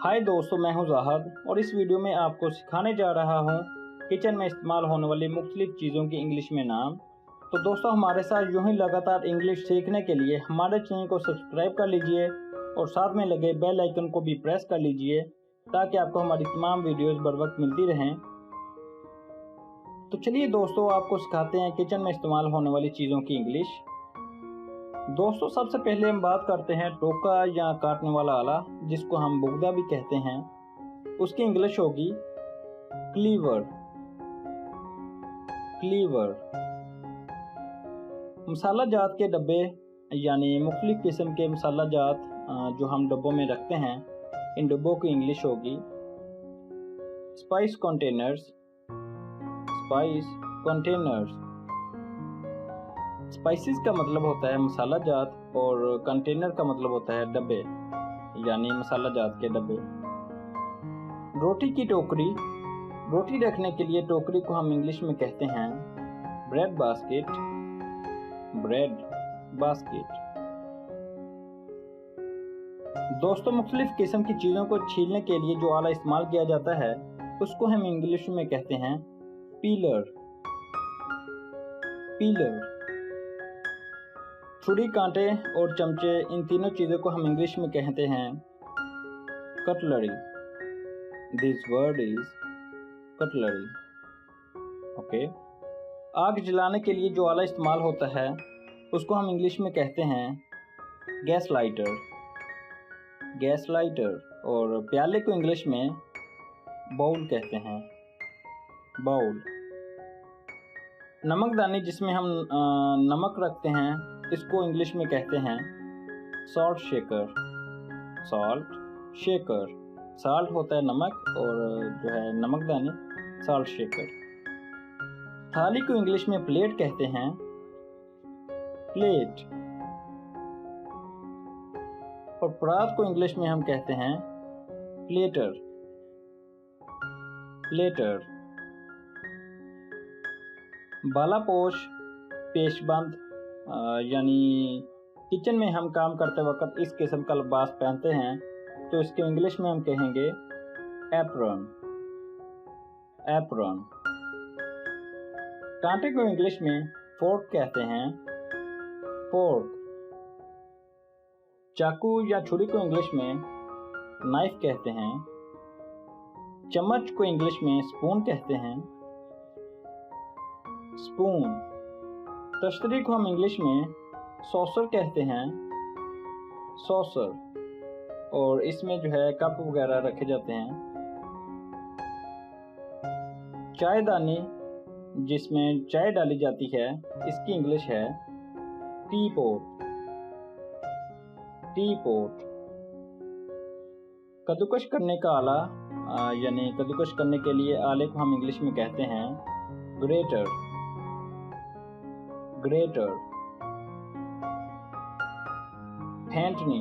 हाय दोस्तों, मैं हूं ज़ाहद और इस वीडियो में आपको सिखाने जा रहा हूं किचन में इस्तेमाल होने वाली मुख्तलिफ चीज़ों की इंग्लिश में नाम। तो दोस्तों, हमारे साथ यूं ही लगातार इंग्लिश सीखने के लिए हमारे चैनल को सब्सक्राइब कर लीजिए और साथ में लगे बेल आइकन को भी प्रेस कर लीजिए ताकि आपको हमारी तमाम वीडियोज़ बर वक्त मिलती रहें। तो चलिए दोस्तों, आपको सिखाते हैं किचन में इस्तेमाल होने वाली चीज़ों की इंग्लिश। दोस्तों, सबसे पहले हम बात करते हैं टोका या काटने वाला आला, जिसको हम बुगदा भी कहते हैं। उसकी इंग्लिश होगी क्लीवर। क्लीवर। मसाला जात के डब्बे यानी मुख्तलिफ किस्म के मसाला जात जो हम डब्बों में रखते हैं, इन डब्बों की इंग्लिश होगी spice containers. Spice containers. Spices का मतलब होता है मसाला जात और कंटेनर का मतलब होता है डब्बे यानी मसाला जात के डब्बे। रोटी की टोकरी। रोटी रखने के लिए टोकरी को हम इंग्लिश में कहते हैं ब्रेड बास्केट। Bread basket. दोस्तों, मुख्तलिफ किस्म की चीज़ों को छीलने के लिए जो आला इस्तेमाल किया जाता है उसको हम इंग्लिश में कहते हैं पीलर। पीलर। छुरी, कांटे और चमचे, इन तीनों चीज़ों को हम इंग्लिश में कहते हैं cutlery. This word is cutlery. Okay. आग जलाने के लिए जो आला इस्तेमाल होता है उसको हम इंग्लिश में कहते हैं गैस लाइटर। Gas lighter. और प्याले को इंग्लिश में बाउल कहते हैं। बाउल। नमकदानी, जिसमें हम नमक रखते हैं, इसको इंग्लिश में कहते हैं salt shaker. Salt shaker. Salt होता है नमक और जो है नमकदानी सॉल्ट शेकर। थाली को इंग्लिश में प्लेट कहते हैं। प्लेट। और परात को इंग्लिश में हम कहते हैं प्लेटर। प्लेटर। बालापोश, पेशबंद यानी किचन में हम काम करते वक्त इस किस्म का लिबास पहनते हैं, तो इसके इंग्लिश में हम कहेंगे एप्रन। एप्रन। कांटे को इंग्लिश में फोर्क कहते हैं। फोर्क। चाकू या छुरी को इंग्लिश में नाइफ कहते हैं। चम्मच को इंग्लिश में स्पून कहते हैं। स्पून। तश्तरी को हम इंग्लिश में सॉसर कहते हैं। सॉसर। और इसमें जो है कप वगैरह रखे जाते हैं। चायदानी, जिसमें चाय डाली जाती है, इसकी इंग्लिश है टी पॉट। Tea pot. कद्दूकश करने का आला यानी कद्दूकश करने के लिए आले को हम इंग्लिश में कहते हैं ग्रेटर। ग्रेटर। फेंटनी।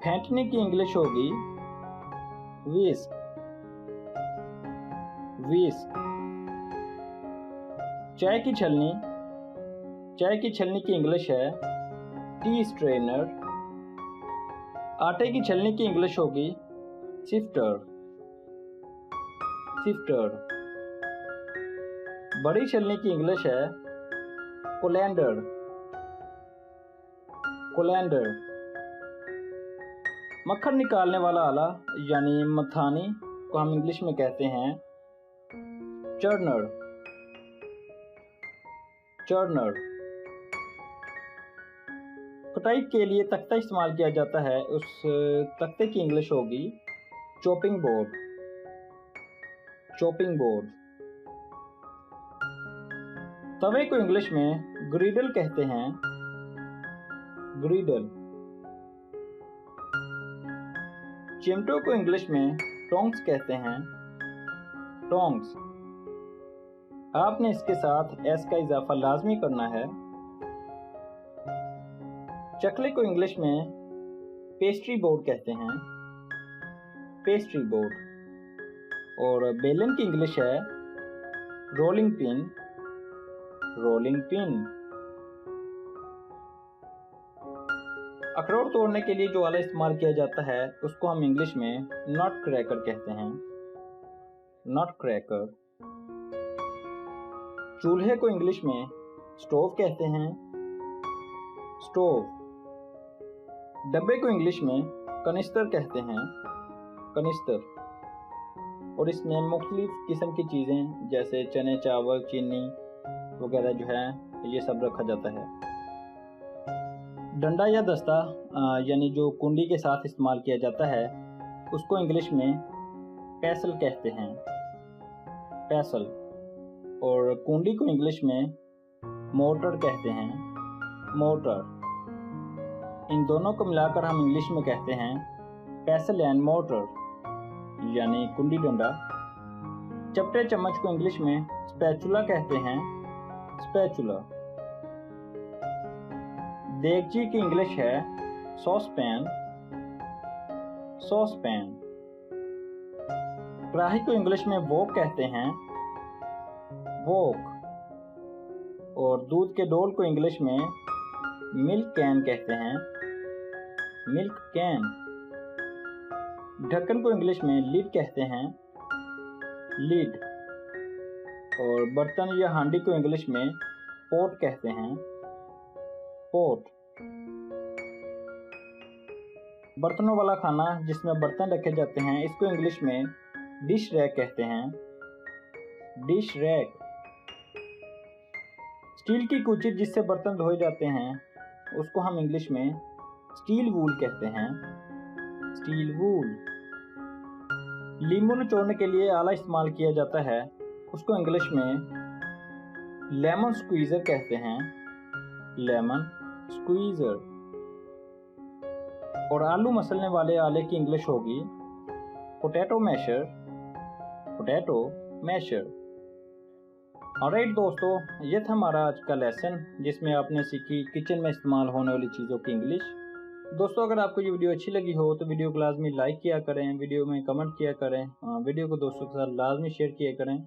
फेंटनी की इंग्लिश होगी विस्क। विस्क। चाय की छलनी। चाय की छलनी की इंग्लिश है टी स्ट्रेनर। आटे की छलनी की इंग्लिश होगी सिफ्टर। सिफ्टर। बड़ी छलनी की इंग्लिश है कोलैंडर। कोलैंडर। मक्खन निकालने वाला आला यानी मथानी को हम इंग्लिश में कहते हैं चर्नर। चर्नर। कटाई के लिए तख्ता इस्तेमाल किया जाता है, उस तख्ते की इंग्लिश होगी चॉपिंग बोर्ड। Chopping board. तवे को इंग्लिश में ग्रिडल कहते हैं। ग्रिडल। चिमटों को इंग्लिश में टोंग्स कहते हैं। टोंग्स। आपने इसके साथ एस का इजाफा लाजमी करना है। चकले को इंग्लिश में पेस्ट्री बोर्ड कहते हैं। Pastry board. और बेलन की इंग्लिश है रोलिंग पिन। Rolling pin. अखरोट तोड़ने के लिए जो आला इस्तेमाल किया जाता है उसको हम इंग्लिश में नट क्रैकर कहते हैं, नट क्रैकर। चूल्हे को इंग्लिश में स्टोव कहते हैं, स्टोव। डब्बे को इंग्लिश में कनिस्टर कहते हैं, कनिस्टर। और इसमें मुख्तलिफ किस्म की चीज़ें जैसे चने, चावल, चीनी वगैरह जो है ये सब रखा जाता है। डंडा या दस्ता यानी जो कुंडी के साथ इस्तेमाल किया जाता है उसको इंग्लिश में पैसल कहते हैं, पैसल। और कुंडी को इंग्लिश में मोटर कहते हैं, मोटर। इन दोनों को मिलाकर हम इंग्लिश में कहते हैं पैसल एंड मोटर यानी कुंडी डंडा। चपटे चम्मच को इंग्लिश में स्पैचुला कहते हैं, स्पैचुला। देगची की इंग्लिश है सॉस पैन, सॉस पैन। कढ़ाई को इंग्लिश में वोक कहते हैं, वोक। और दूध के डोल को इंग्लिश में मिल्क कैन कहते हैं, मिल्क कैन। ढक्कन को इंग्लिश में लिड कहते हैं, लिड। और बर्तन या हांडी को इंग्लिश में पोट कहते हैं, पोट। बर्तनों वाला खाना जिसमें बर्तन रखे जाते हैं इसको इंग्लिश में डिश रैक कहते हैं, डिश रैक। स्टील की कुची जिससे बर्तन धोए जाते हैं उसको हम इंग्लिश में स्टील वूल कहते हैं, स्टील वूल। नींबू निचोड़ने के लिए आला इस्तेमाल किया जाता है उसको इंग्लिश में लेमन स्क्वीज़र कहते हैं, लेमन स्क्वीज़र। और आलू मसलने वाले आले की इंग्लिश होगी potato masher, potato masher. Alright दोस्तों, ये था हमारा आज का लेसन जिसमें आपने सीखी किचन में इस्तेमाल होने वाली चीज़ों की इंग्लिश। दोस्तों, अगर आपको ये वीडियो अच्छी लगी हो तो वीडियो को लाजमी लाइक किया करें, वीडियो में कमेंट किया करें, वीडियो को दोस्तों के साथ लाजमी शेयर किया करें।